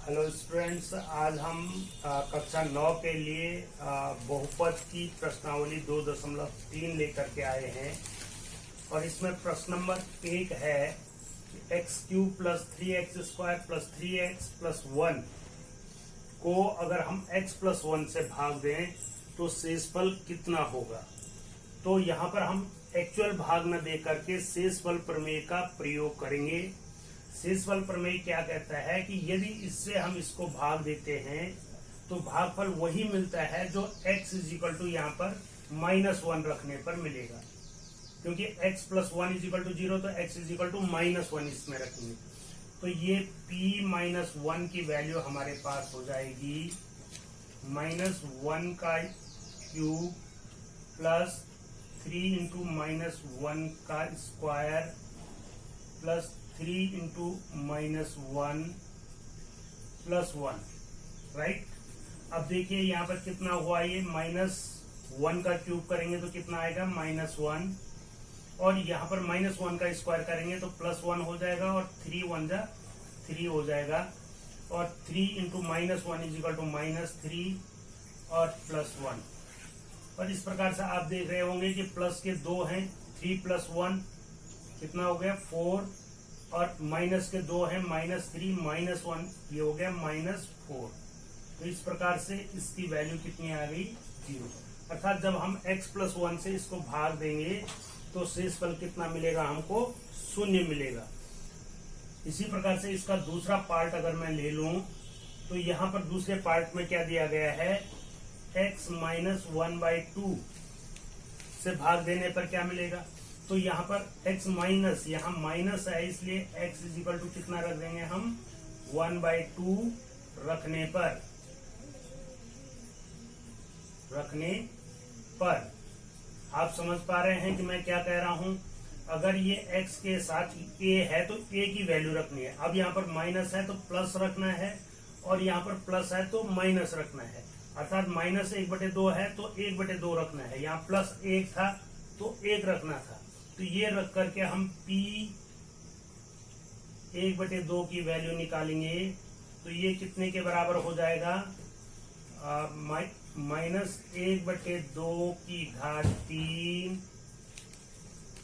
Hello students, आज हम कक्षा 9 के लिए बहुपद की प्रश्नावली 2.3 लेकर के आए हैं और इसमें प्रश्न नंबर 1 है x³ + 3x² + 3x + 1 को अगर हम x + 1 से भाग दें तो शेषफल कितना होगा। तो यहाँ पर हम एक्चुअल भाग न दे करके शेषफल प्रमेय का प्रयोग करेंगे। शेषफल प्रमेय क्या कहता है कि यदि इससे हम इसको भाग देते हैं तो भागफल वही मिलता है जो x = यहाँ पर -1 रखने पर मिलेगा, क्योंकि x + 1 = 0 तो x = -1 इसमें रखेंगे। तो ये p-1 की वैल्यू हमारे पास हो जाएगी -1 का क्यूब प्लस 3 × -1 का स्क्वायर प्लस 3 × -1 + 1, राइट। अब देखिए यहाँ पर कितना हुआ, ये -1 का क्यूब करेंगे तो कितना आएगा -1, और यहाँ पर -1 का स्क्वायर करेंगे तो +1 हो जाएगा और 3 × 1 = 3 हो जाएगा, और 3 × -1 = -3 और +1। और इस प्रकार से आप देख रहे होंगे कि प्लस के 2 हैं, 3 + 1 कितना हो गया 4, और माइनस के 2 हैं, -3 -1 ये हो गया -4। तो इस प्रकार से इसकी वैल्यू कितनी आ गई 0। अर्थात जब हम x + 1 से इसको भाग देंगे तो शेषफल कितना मिलेगा, हमको 0 मिलेगा। इसी प्रकार से इसका दूसरा पार्ट अगर मैं ले लूं तो यहाँ पर दूसरे पार्ट में क्या दिया गया है, x - 1/2 से भाग देने पर क्या मिलेगा। तो यहाँ पर x माइनस, यहाँ माइनस है इसलिए x = कितना रख देंगे हम 1/2 रखने पर आप समझ पा रहे हैं कि मैं क्या कह रहा हूं। अगर ये x के साथ a है तो a की वैल्यू रखनी है। अब यहाँ पर माइनस है तो प्लस रखना है, और यहाँ पर प्लस है तो माइनस रखना है। अर्थात -1/2 है तो 1/2 रखना है। यहाँ +1 था तो 1 रखना था। तो ये रख करके हम p 1/2 की वैल्यू निकालेंगे तो ये कितने के बराबर हो जाएगा, -1/2 की घात 3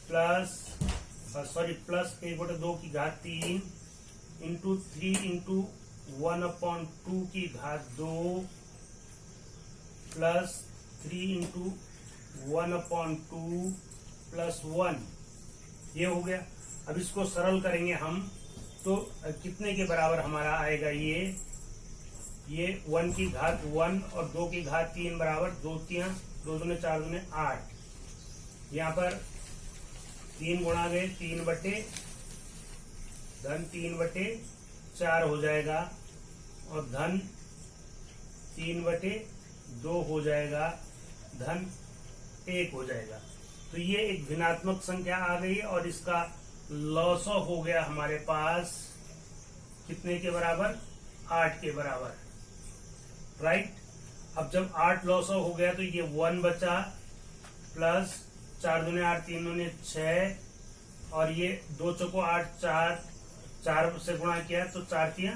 +1/2 की घात 3 × 3 × 1/2 की घात 2 प्लस 3 × 1/2 + 1, ये हो गया। अब इसको सरल करेंगे हम तो कितने के बराबर हमारा आएगा, ये 1 की घात 1 और 2 की घात 3 बराबर 2 × 2 = 4 × 8। यहाँ पर 3 गुणा गए 3/4 हो जाएगा, और धन 3/2 हो जाएगा, धन 1 हो जाएगा। तो ये एक भिन्नात्मक संख्या आ गई और इसका लॉसो हो गया हमारे पास कितने के बराबर, 8 के बराबर, राइट। अब जब 8 लॉसो हो गया तो ये 1 बचा, प्लस 4 × 8 3 × 6, और ये 2 × 8 4 से गुणा किया तो 4 ×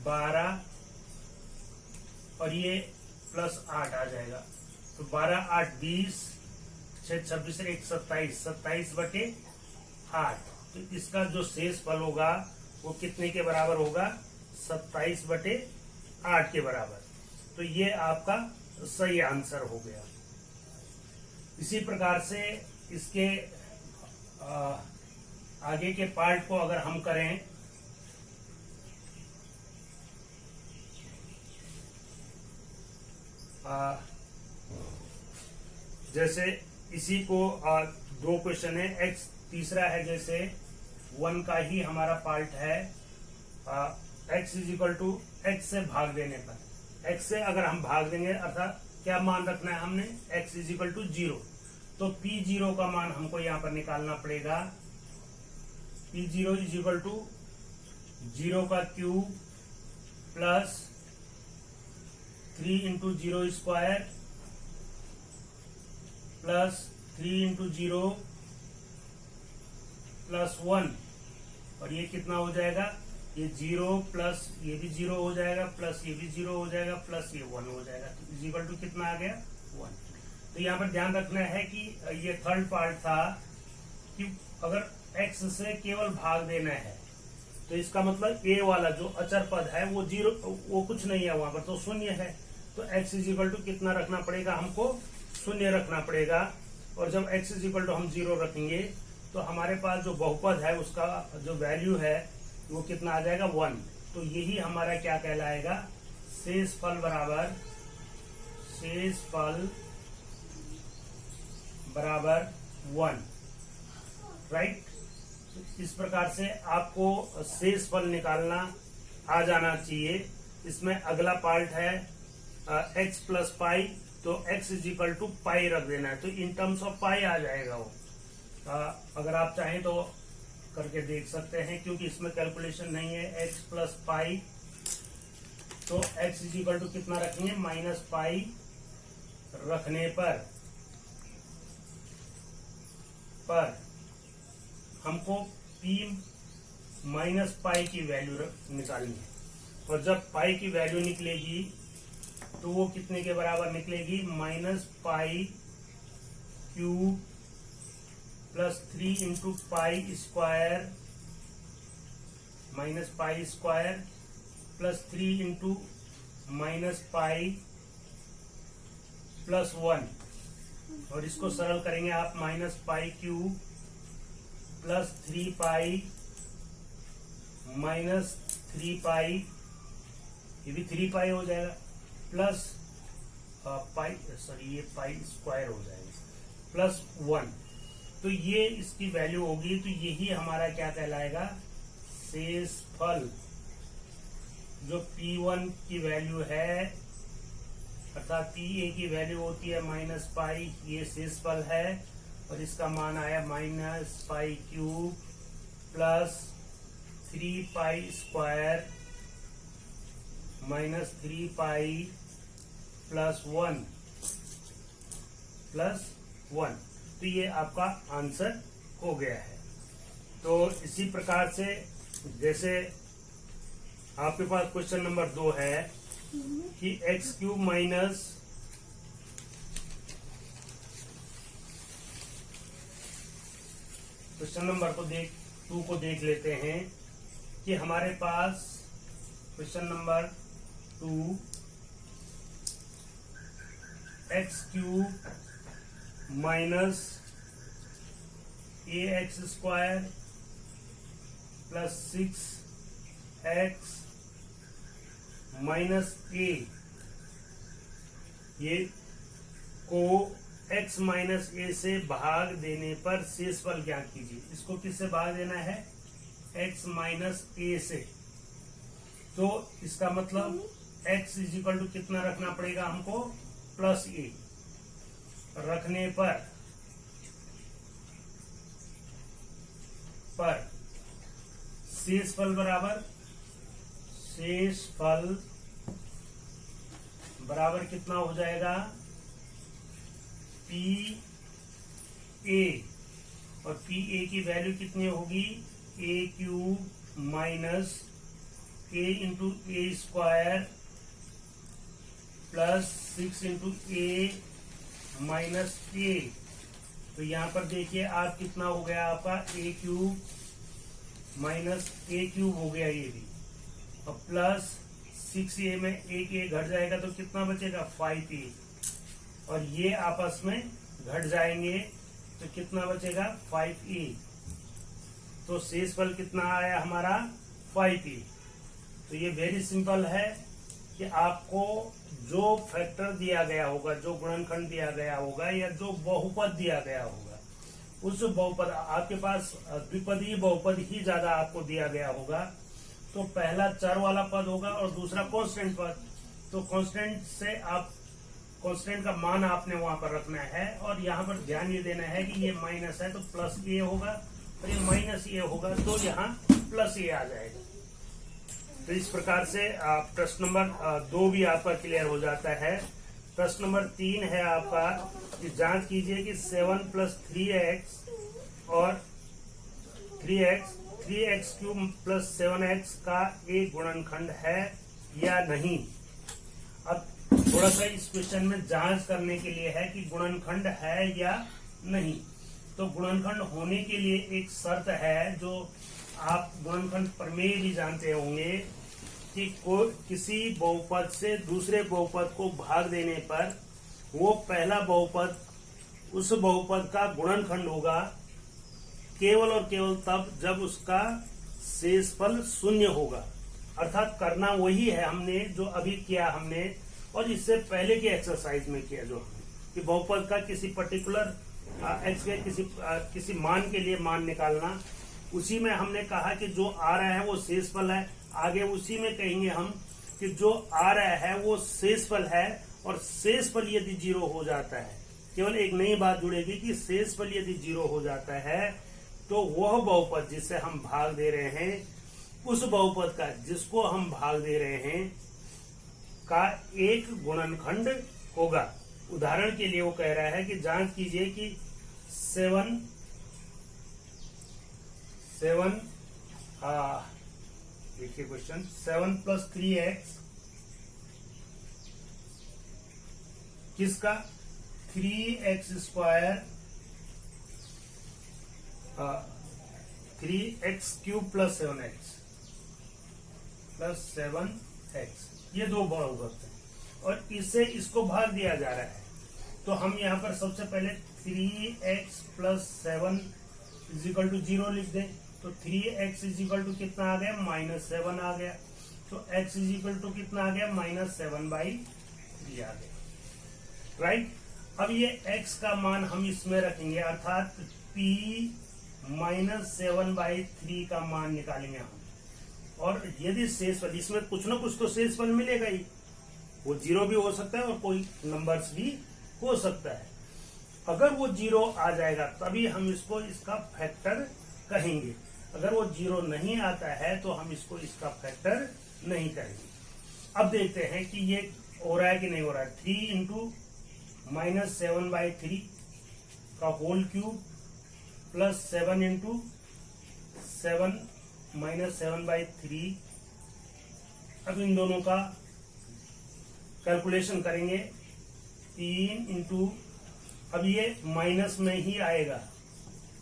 12, और ये +8 आ जाएगा। तो 12 × 8 = 20, 6 × 26 = 1 27, 27/8। तो इसका जो शेषफल होगा वो कितने के बराबर होगा, 27/8 के बराबर। तो ये आपका सही आंसर हो गया। इसी प्रकार से इसके आगे के पार्ट को अगर हम करें जैसे इसी को 2 क्वेश्चन है, x तीसरा है, जैसे 1 का ही हमारा पार्ट है, x = x से भाग देने पर, x से अगर हम भाग देंगे अर्थात क्या मान रखना है हमने, x = 0। तो p0 का मान हमको यहाँ पर निकालना पड़ेगा। p0 = 0 का क्यूब प्लस 3 × 0² प्लस 3 × 0 + 1, और ये कितना हो जाएगा ये 0 प्लस ये भी 0 हो जाएगा, प्लस ये भी 0 हो जाएगा, प्लस ये 1 हो जाएगा। तो इज इक्वल टू कितना आ गया 1। तो यहाँ पर ध्यान रखना है कि ये थर्ड पार्ट था कि अगर x से केवल भाग देना है तो इसका मतलब a वाला जो अचर पद है वो 0, वो कुछ नहीं है वहां पर, तो शून्य है। तो x इज इक्वल टू कितना रखना पड़ेगा, हमको शून्य रखना पड़ेगा। और जब x इज इक्वल टू हम 0 रखेंगे तो हमारे पास जो बहुपद है उसका जो वैल्यू है वो कितना आ जाएगा 1। तो यही हमारा क्या कहलाएगा, शेषफल बराबर 1, राइट। इस प्रकार से आपको शेषफल निकालना आ जाना चाहिए। इसमें अगला पार्ट है x प्लस पाई, तो x इज इक्वल टू पाई रख देना है, तो इन टर्म्स ऑफ पाई आ जाएगा वो। अगर आप चाहें तो करके देख सकते हैं, क्योंकि इसमें कैलकुलेशन नहीं है। x प्लस पाई, तो x इज इक्वल टू कितना रखेंगे, माइनस पाई रखने पर हमको p माइनस पाई की वैल्यू निकालनी है। और जब पाई की वैल्यू निकलेगी तो वो कितने के बराबर निकलेगी, minus pi cube plus 3 into pi square, minus pi square plus 3 into minus pi plus 1। और इसको सरल करेंगे आप, minus pi cube plus 3 pi minus 3 पाई, ये भी 3 पाई हो जाएगा, प्लस पाई, सॉरी ये पाई स्क्वायर हो जाएगा, प्लस 1। तो ये इसकी वैल्यू होगी। तो यही हमारा क्या कहलाएगा, शेषफल। जो P1 की वैल्यू है अर्थात PA की वैल्यू होती है माइनस पाई, ये शेषफल है। और इसका मान आया minus pi cube plus 3 pi square minus 3 pi plus 1। तो ये आपका आंसर हो गया है। तो इसी प्रकार से जैसे आपके पास क्वेश्चन नंबर 2 है कि x cube minus question number 2 को देख लेते हैं कि हमारे पास question number 2 x cube minus ax square plus 6x minus a, ये को x माइनस a से भाग देने पर शेषफल ज्ञात कीजिए। इसको किससे भाग देना है, x माइनस a से। तो इसका मतलब x इज इक्वल टू कितना रखना पड़ेगा हमको, प्लस a रखने पर शेषफल बराबर कितना हो जाएगा, पी ए। और पी ए की वैल्यू कितनी होगी, ए क्यूब माइनस ए इंटू ए स्क्वायर प्लस 6 इंटू ए माइनस ए। तो यहाँ पर देखिए आप कितना हो गया आपका, ए क्यूब माइनस ए क्यूब हो गया ये भी, और प्लस 6a में एक ए घट जाएगा तो कितना बचेगा, 5a। और ये आपस में घट जाएंगे तो कितना बचेगा, 5a। तो शेषफल कितना आया हमारा, 5a। तो ये वेरी सिंपल है कि आपको जो फैक्टर दिया गया होगा, जो गुणनखंड दिया गया होगा या जो बहुपद दिया गया होगा, उस बहुपद, आपके पास द्विपदीय बहुपद ही ज्यादा आपको दिया गया होगा, तो पहला चर वाला पद होगा और दूसरा कांस्टेंट पद। तो कांस्टेंट से आप कांस्टेंट का मान आपने वहां पर रखना है। और यहाँ पर ध्यान ये देना है कि ये माइनस है तो प्लस ए होगा, और ये माइनस ए होगा तो यहाँ प्लस ए आ जाएगा। तो इस प्रकार से प्रश्न नंबर 2 भी आपका क्लियर हो जाता है। प्रश्न नंबर 3 है आपका कि जांच कीजिए कि 7 प्लस 3x और 3x 3x³ प्लस 7x का एक गुणनखंड है या नहीं। अब थोड़ा सा इस क्वेश्चन में जांच करने के लिए है कि गुणनखंड है या नहीं। तो गुणनखंड होने के लिए एक शर्त है जो आप गुणनखंड प्रमेय भी जानते होंगे कि किसी बहुपद से दूसरे बहुपद को भाग देने पर वो पहला बहुपद उस बहुपद का गुणनखंड होगा केवल और केवल तब जब उसका शेषफल शून्य होगा। अर्थात करना वही है हमने जो अभी किया हमने और इससे पहले के एक्सरसाइज में किया जो हमने कि बहुपद का किसी पर्टिकुलर एक्स के किसी मान के लिए मान निकालना। उसी में हमने कहा कि जो आ रहा है वो शेषफल है। आगे उसी में कहेंगे हम कि जो आ रहा है वो शेषफल है और शेषफल यदि 0 हो जाता है, केवल एक नई बात जुड़ेगी कि शेषफल यदि 0 हो जाता है तो वह बहुपद जिससे हम भाग दे रहे हैं उस बहुपद का जिसको हम भाग दे रहे हैं का एक गुणनखंड होगा। उदाहरण के लिए वो कह रहा है कि जांच कीजिए कि 7 देखिए क्वेश्चन 7 प्लस 3x किसका 3x² 3x³ plus 7x plus 7x ये दो बहुपद हैं और इससे इसको भाग दिया जा रहा है। तो हम यहाँ पर सबसे पहले 3x प्लस 7 इजिकल टू 0 लिख दें। तो 3x इजिकल टू कितना आ गया -7 आ गया। तो x इजिकल टू कितना आ गया -7/3 आ गया। राइट। अब ये x का मान हम इसमें रखेंगे अर्थात p -7/3 का मान निकालेंगे हम। और यदि शेषफल इसमें कुछ ना कुछ तो शेषफल मिलेगा ही, वो 0 भी हो सकता है और कोई नंबर्स भी हो सकता है। अगर वो 0 आ जाएगा तभी हम इसको इसका फैक्टर कहेंगे। अगर वो 0 नहीं आता है तो हम इसको इसका फैक्टर नहीं कहेंगे। अब देखते हैं कि ये हो रहा है कि नहीं हो रहा है। 3 × -7/3 का होल क्यूब प्लस 7 × 7 -7/3। अब इन दोनों का कैलकुलेशन करेंगे। 3 × अब ये माइनस में ही आएगा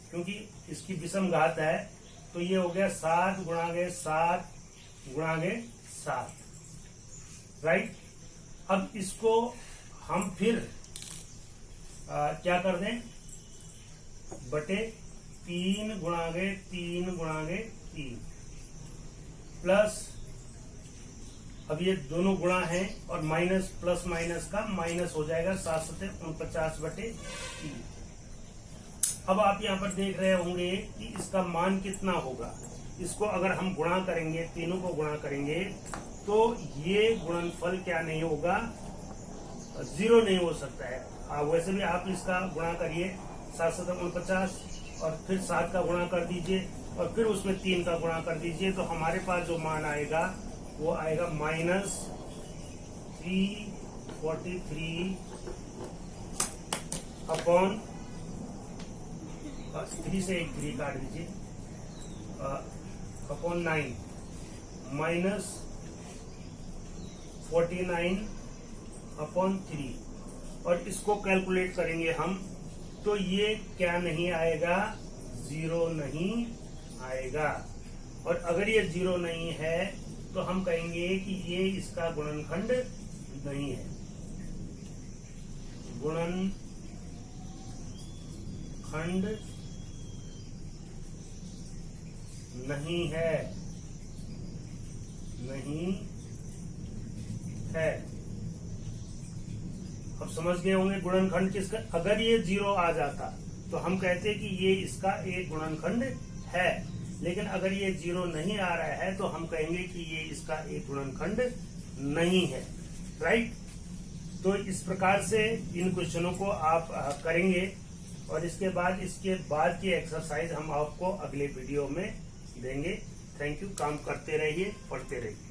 क्योंकि इसकी विषम घात है। तो ये हो गया 7 × 7 × 7। राइट। अब इसको हम फिर क्या कर दें बटे 3 × 3 × 3 प्लस अब ये दोनों गुणा हैं और माइनस प्लस माइनस का माइनस हो जाएगा 7×7 = 49/3। अब आप यहाँ पर देख रहे होंगे कि इसका मान कितना होगा। इसको अगर हम गुणा करेंगे, तीनों को गुणा करेंगे तो ये गुणनफल क्या नहीं होगा 0 नहीं हो सकता है। वैसे भी आप इसका गुणा करिए 7×7 = 49 और फिर 7 का गुणा कर दीजिए और फिर उसमें 3 का गुणा कर दीजिए। तो हमारे पास जो मान आएगा वो आएगा -343 अपॉन 3 से एक 3 काट दीजिए अपॉन 9 -49/3 और इसको कैलकुलेट करेंगे हम तो ये क्या नहीं आएगा 0 नहीं आएगा। और अगर ये 0 नहीं है तो हम कहेंगे कि ये इसका गुणनखंड नहीं है। गुणनखंड नहीं है, नहीं है। अब समझ गए होंगे गुणनखंड किसका। अगर ये 0 आ जाता तो हम कहते कि ये इसका एक गुणनखंड है, लेकिन अगर ये 0 नहीं आ रहा है तो हम कहेंगे कि ये इसका एक गुणनखंड नहीं है। राइट। तो इस प्रकार से इन क्वेश्चनों को आप करेंगे और इसके बाद की एक्सरसाइज हम आपको अगले वीडियो में देंगे। Thank you. काम करते रहिए, पढ़ते रहिए।